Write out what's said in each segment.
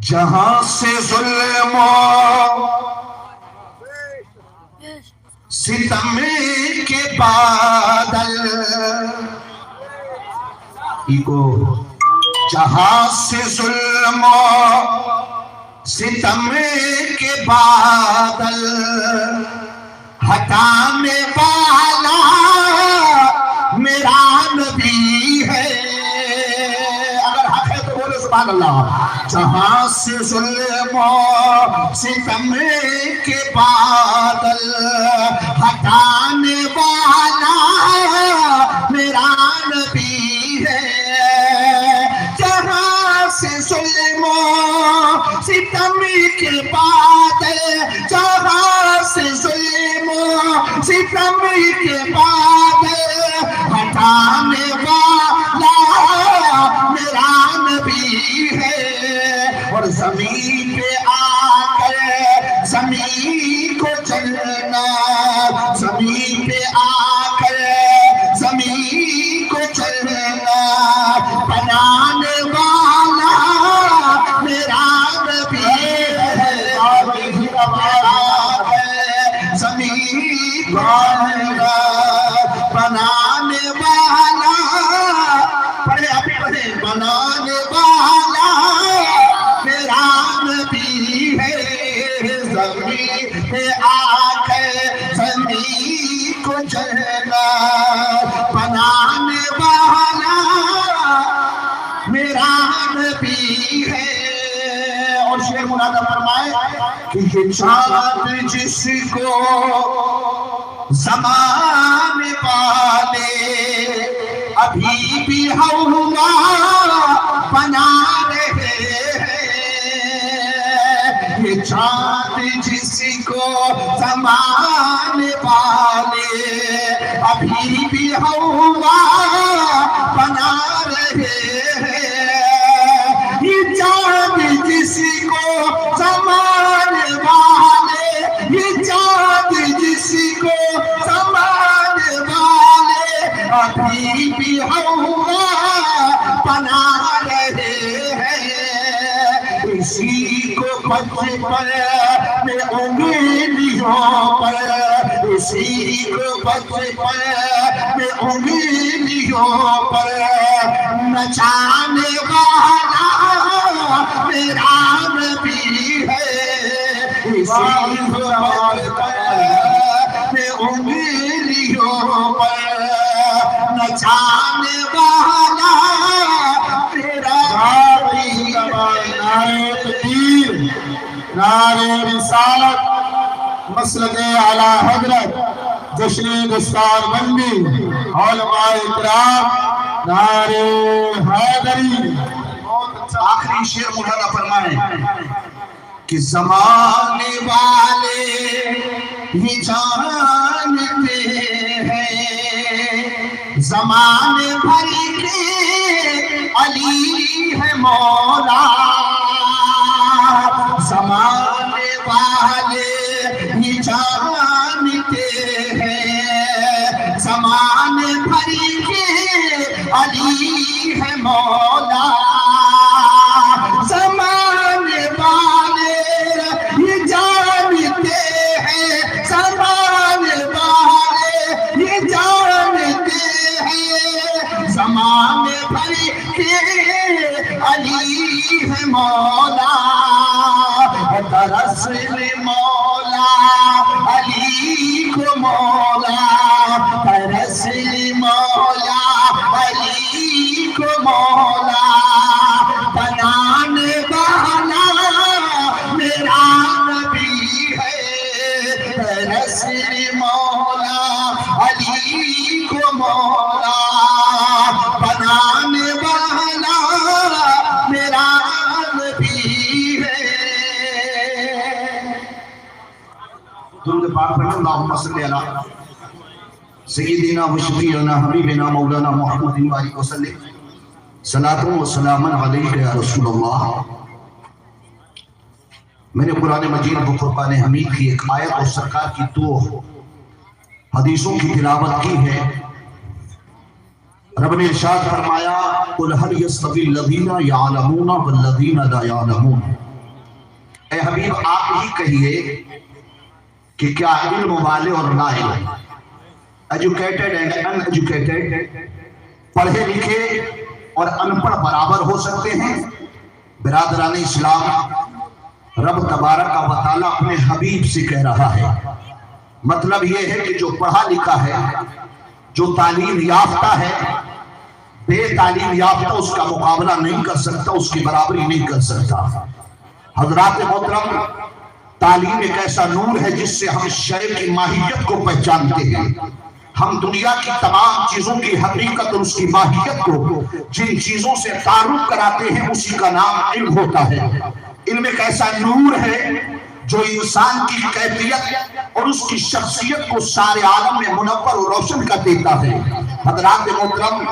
جہاں سے ظلم و ستم کے بادل، جہاں سے ظلم و ستم کے بادل ہٹانے والا میرا نبی ہے۔ اگر حق ہے تو بولے سبحان اللہ۔ جہاں سے ظلم و ستم کے بادل ہٹانے والا میرا نبی ہے۔ جہاں سے ظلم و ستم کے بادل، جہاں سے ظلم و ستم کے بادل ہٹانے والا میرا نبی ہے۔ اور زمین پہ آ کر زمین کو چلنا، زمین پہ آ کر زمین کو چلنا بنانے والا میرا نبی ہے۔ زمین کو بنانے والا، پڑھے ابھی پڑھے، بنانے والا میرا نبی ہے۔ زمین پہ آ کر زمین کو چلنا بنانے والا میرا نبی ہے۔ اور شعر منادہ فرمائے کہ یہ چاند جس کو زمان والے ابھی بھی ہوا بنا رہے ہیں، یہ چاند جس کو زمان والے ابھی بھی ہوا بنا رہے ہیں، یہ چاند جس کو زمان والے، یہ چاند جس کو زمان والے ابھی بھی ہوا بنا رہے ہیں، اسی کو بچپن میں انگلیوں پر، اسی کو بچپن میں انگلیوں پر نچانے والا میرا نبی ہے۔ اسی کو بچپن میں انگلیوں پر نچانے والا میرا نبی ہے۔ نعرہ تکبیر، نعرہ رسالت، مسلک اعلیٰ حضرت، جشن دستار بندی، علماء اکرام، نعرہ حیدری۔ آخری شعر ملاحظہ فرمائیں کہ زمانے والے یہ جانتے ہیں زمانے بھر کے علی ہے مولا، زمانے والے یہ جانتے ہیں زمانے بھر کے علی ہے مولا، زمانے والے یہ جانتے ہیں، زمانے والے یہ جانتے ہیں زمانے بھر کے علی ہے مولا، دراصل مولا علی کو مولا، دراصل مولا علی کو مولا بنانے والا میرا نبی ہے، دراصل مولا علی کو مولا بنانے والا میرا نبی ہے۔ درود پاک پڑھیں، اللہم صلی علی سیدنا و شفیعنا حبیبنا مولانا محمد وآلہ وسلم، صلاۃ و سلام علیک یا رسول اللہ۔ میں نے قرآن مجید و فرقان حمید کی ایک آیت اور سرکار کی دو حدیثوں کی تلاوت کی ہے۔ رب نے ارشاد فرمایا قُلْ هَلْ يَسْتَوِي الَّذِينَ يَعْلَمُونَ وَالَّذِينَ لَا يَعْلَمُونَ، اے حبیب آپ ہی کہیے کہ کیا علم والے اور لا علم، ایجوکیٹڈ اینڈ ان ایجوکیٹڈ، پڑھے لکھے اور ان پڑھ برابر ہو سکتے ہیں؟ برادران اسلام، رب تبارک و تعالی اپنے حبیب سے کہہ رہا ہے، مطلب یہ ہے کہ جو پڑھا لکھا ہے، جو تعلیم یافتہ ہے، بے تعلیم یافتہ اس کا مقابلہ نہیں کر سکتا، اس کی برابری نہیں کر سکتا۔ حضرات محترم، تعلیم ایک ایسا نور ہے جس سے ہم شرع کی ماہیت کو پہچانتے ہیں۔ ہم دنیا کی تمام چیزوں کی حقیقت اور اس کی ماہیت کو جن چیزوں سے تعارف کراتے ہیں اسی کا نام علم ہوتا ہے۔ علم ایک ایسا نور ہے جو انسان کی کیفیت اور اس کی شخصیت کو سارے عالم میں منور و روشن کر دیتا ہے۔ حضرات محترم،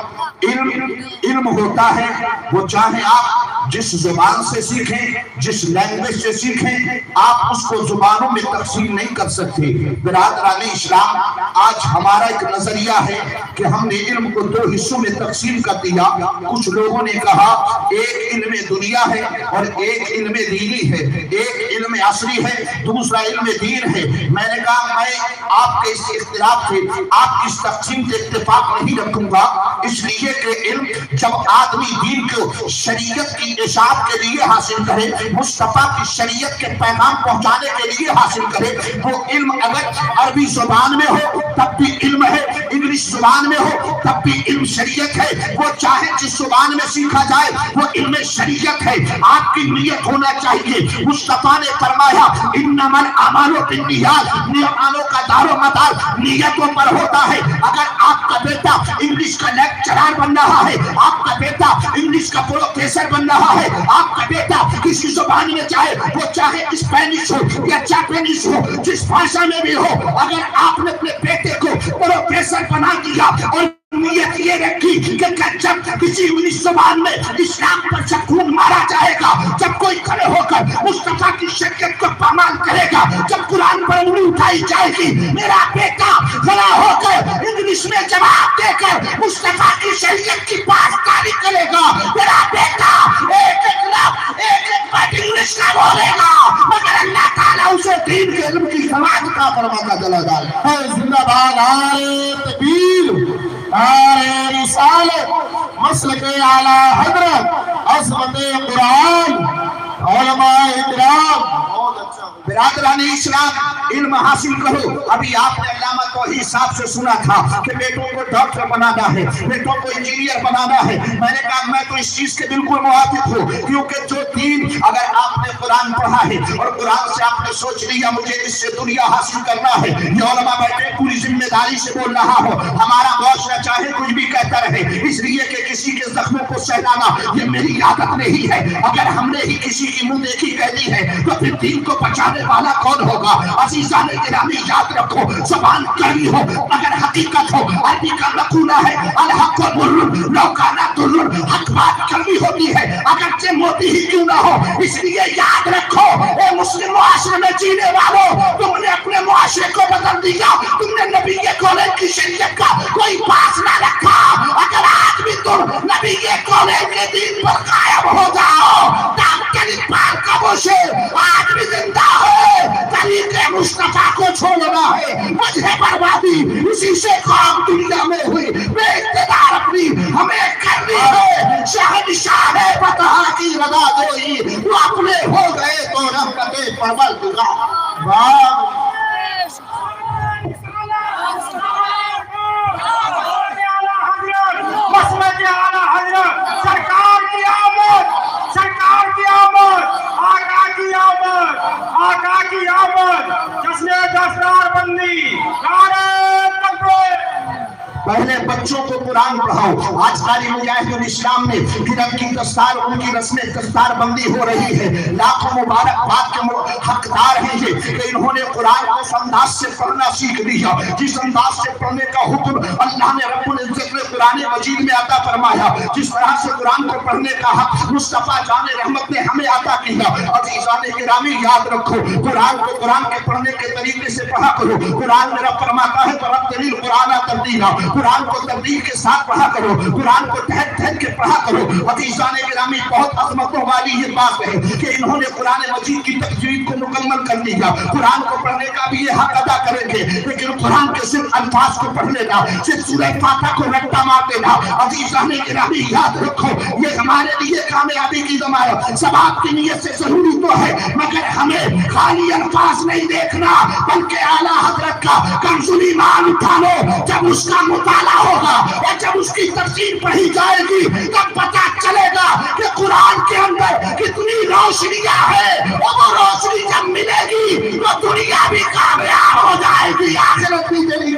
علم ہوتا ہے وہ چاہے آپ جس زبان سے سیکھیں، جس لینگویج سے سیکھیں، آپ اس کو زبانوں میں تقسیم نہیں کر سکتے۔ برادران اسلام، آج ہمارا ایک نظریہ ہے کہ ہم نے علم کو دو حصوں میں تقسیم کر دیا۔ کچھ لوگوں نے کہا ایک علم دنیا ہے اور ایک علم دینی ہے، ایک علم عصری ہے، دوسرا علم دین ہے۔ میں نے کہا میں آپ کے اس اختلاف سے، آپ کی اس تقسیم سے اتفاق نہیں رکھوں گا، اس لیے کہ علم جب آدمی دین کو شریعت کی اشاعت کے لیے حاصل کرے، مصطفیٰ کی شریعت کے پیغام پہنچانے کے لیے حاصل کرے، وہ علم اگر عربی زبان میں ہو تب بھی علم ہے، انگلش زبان میں ہو تب بھی علم شریعت ہے، وہ چاہے جس زبان میں سیکھا جائے وہ علم شریعت ہے۔ آپ کی نیت ہونا چاہیے۔ مصطفیٰ نے فرمایا انما الاعمال بالنیات، اعمالوں کا دار و مدار نیتوں پر ہوتا ہے۔ اگر آپ کا بیٹا انگلش کا لیکچرر بن رہا ہے، آپ کا بیٹا انگلش کا پروفیسر بن رہا ہے، آپ کا بیٹا کسی زبان میں چاہے وہ چاہے اسپینش ہو یا جاپانیز ہو، جس بھاشا میں بھی ہو، اگر آپ نے اپنے بیٹے کو پروفیسر بنا دیا اور نیت یہ رکھی کہ جب کسی انگلش زبان میں اسلام پر جب خون مارا جائے گا، جب کوئی کھڑے ہو کر مصطفیٰ کی شریعت کو پامال کرے گا، جب قرآن پر انگلی اٹھائی جائے گی، میرا بیٹا کھڑا ہو کر انگلش میں جواب دے کر مصطفیٰ کی شریعت کی پاسداری کرے گا۔ میرا بیٹا ایک بات انگلش کا بولے گا، مگر اللہ تعالیٰ اسے دین کے علم کی سماعت کا فرماتا چلا جائے۔ زندہ باد نعرہ تکبیر، نعرہ رسالت، مسلک اعلیٰ حضرت، عظمت قرآن، علماء اکرام۔ برادران اسلام، علم حاصل کرو۔ ابھی آپ نے علامہ توحید صاحب سے سنا تھا کہ بیٹوں کو ڈاکٹر بنانا ہے، بیٹوں کو انجینئر بنانا ہے۔ میں نے کہا میں تو اس چیز کے بالکل موافق ہوں، کیونکہ جو دین اگر آپ نے قرآن پڑھا ہے اور قرآن سے آپ نے سوچ لیا مجھے اس سے دنیا حاصل کرنا ہے، یہ علماء بیٹھے پوری ذمہ داری سے بول رہا ہو، ہمارا معاشرہ چاہے کچھ بھی کہتا رہے، اس لیے کہ کسی کے زخموں کو سہلانا یہ میری عادت نہیں ہے۔ اگر ہم نے ہی کسی کی منہ دیکھی کہہ دی ہے تو پھر دین کو بچانے والا کون ہوگا؟ عزیزان گرامی یاد رکھو، زبان کڑی ہو مگر حقیقت ہو۔ عربی کا مقولہ ہے الحق مر لو کان ضر، حق بات کڑوی ہوتی ہے اگرچہ موٹی ہی کیوں نہ ہو۔ اس لیے یاد رکھو اے مسلم معاشرے میں جینے والوں، تم نے اپنے معاشرے کو بدل دیا، تم نے نبی کونین کی شریعت کا کوئی پاس نہ رکھا۔ اگر آج بھی تم نبی کونین کے دین پر قائم ہو جاؤ، ڈاکٹر اقبال کا وہ شعر آج بھی زندہ ہے، طریق مصطفیٰ کو چھوڑنا ہے وجہ بربادی، اسی سے قوم دنیا میں ہوئی بے اقتدار اپنی ہمیں کرنی ہے۔ شہنشاہ فتح کی رضا جوئی وہ اپنے ہو گئے تو رحمت پروردگار۔ مسلک اعلیٰ حضرت سرکار کی آمد، سرکار کی آمد، آقا کی آمد، آقا کی آمد، جشن دستار بندی، نعرہ تکبیر۔ پہلے بچوں کو قرآن پڑھاؤ۔ آج قاری مجاہدین اسلام میں گرب کی دستار، ان کی رسم دستار بندی ہو رہی ہے۔ لاکھوں مبارکباد کے حقدار ہیں یہ کہ انہوں نے قرآن کو اس انداز سے پڑھنا سیکھ لیا جس انداز سے پڑھنے کا حکم اللہ نے رب العزت نے قرآن مجید میں عطا فرمایا، جس طرح سے قرآن کو پڑھنے کا حق مصطفیٰ جان رحمت نے ہمیں عطا کیا۔ عزیزان گرامی یاد رکھو، قرآن کو قرآن کے پڑھنے کے طریقے سے پڑھا کرو۔ قرآن میں رب فرماتا ہے فَرَتِّلِ الْقُرْآنَ تَرْتِیلًا، قرآن کو تبلیغ کے ساتھ پڑھا کرو، قرآن کو ٹھہر ٹھہر کے پڑھا کرو۔ عزیزان گرامی، بہت عظمتوں والی یہ بات ہے کہ انہوں نے قرآن مجید کی تجوید کو مکمل کر لیا، قرآن کو پڑھنے کا بھی یہ حق ادا کریں گے، لیکن قرآن کے صرف الفاظ کو پڑھ لینا، صرف سورہ فاتحہ کو رٹا مار دینا، عزیزان گرامی یاد رکھو یہ ہمارے لیے کامیابی کی ضمانت ثواب کی نیت سے ضروری تو ہے، مگر ہمیں خالی الفاظ نہیں دیکھنا بلکہ اعلیٰ حضرت کا کنز ایمان اٹھا لو۔ جب اس کا مطالعہ ہوگا اور جب اس کی تفسیر پڑھی جائے گی تب پتہ چلے گا کہ قرآن کے اندر کتنی روشنیاں ہیں، اور وہ روشنی جب ملے گی تو دنیا بھی کامیاب ہو جائے گی، آخرت بھی تیری